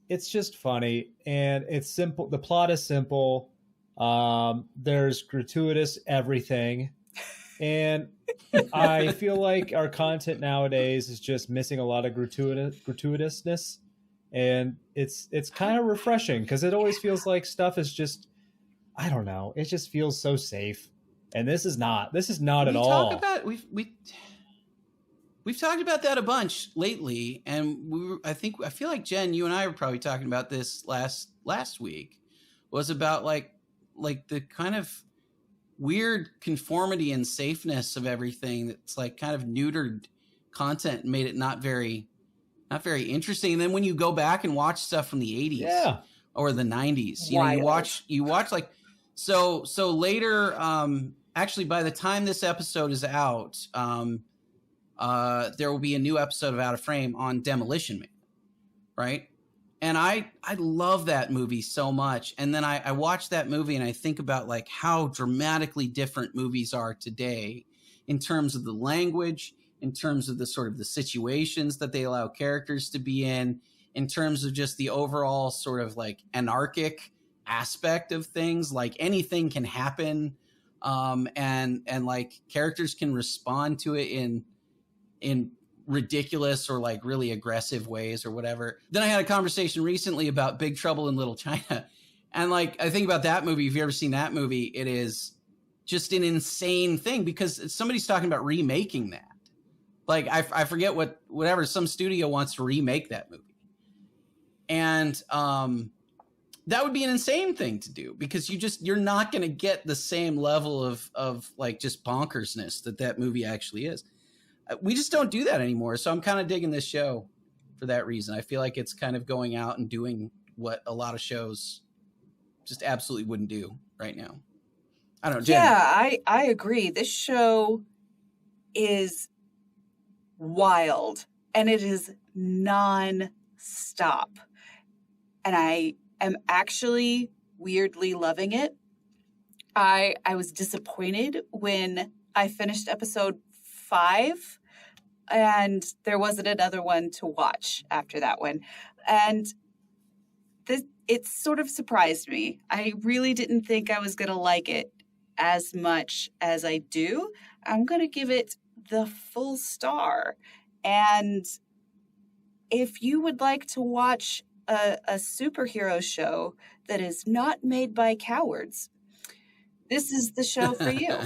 it's just funny and it's simple. The plot is simple. There's gratuitous everything. And I feel like our content nowadays is just missing a lot of gratuitousness, and it's kind of refreshing because it always feels like stuff is just, I don't know, it just feels so safe, and this is not at all. We've talked about that a bunch lately, and I feel like Jen, you and I were probably talking about this last week, was about like the kind of weird conformity and safeness of everything that's like kind of neutered content and made it not very interesting. And then when you go back and watch stuff from the 80s or the 90s, you watch like so later, actually by the time this episode is out, there will be a new episode of Out of Frame on Demolition Man, right? And I love that movie so much. And then I watch that movie and I think about like how dramatically different movies are today in terms of the language, in terms of the sort of the situations that they allow characters to be in terms of just the overall sort of like anarchic aspect of things. Like anything can happen, and like characters can respond to it in ridiculous or like really aggressive ways or whatever. Then I had a conversation recently about Big Trouble in Little China. And like, I think about that movie. If you've ever seen that movie, it is just an insane thing because somebody's talking about remaking that. Like, I forget whatever, some studio wants to remake that movie. And that would be an insane thing to do because you're not going to get the same level of like just bonkersness that movie actually is. We just don't do that anymore. So I'm kind of digging this show for that reason. I feel like it's kind of going out and doing what a lot of shows just absolutely wouldn't do right now. I don't know, Jen. Yeah, I agree. This show is wild and it is non-stop. And I am actually weirdly loving it. I was disappointed when I finished episode 5 and there wasn't another one to watch after that one. And it sort of surprised me. I really didn't think I was going to like it as much as I do. I'm going to give it the full star. And if you would like to watch a superhero show that is not made by cowards, this is the show for you.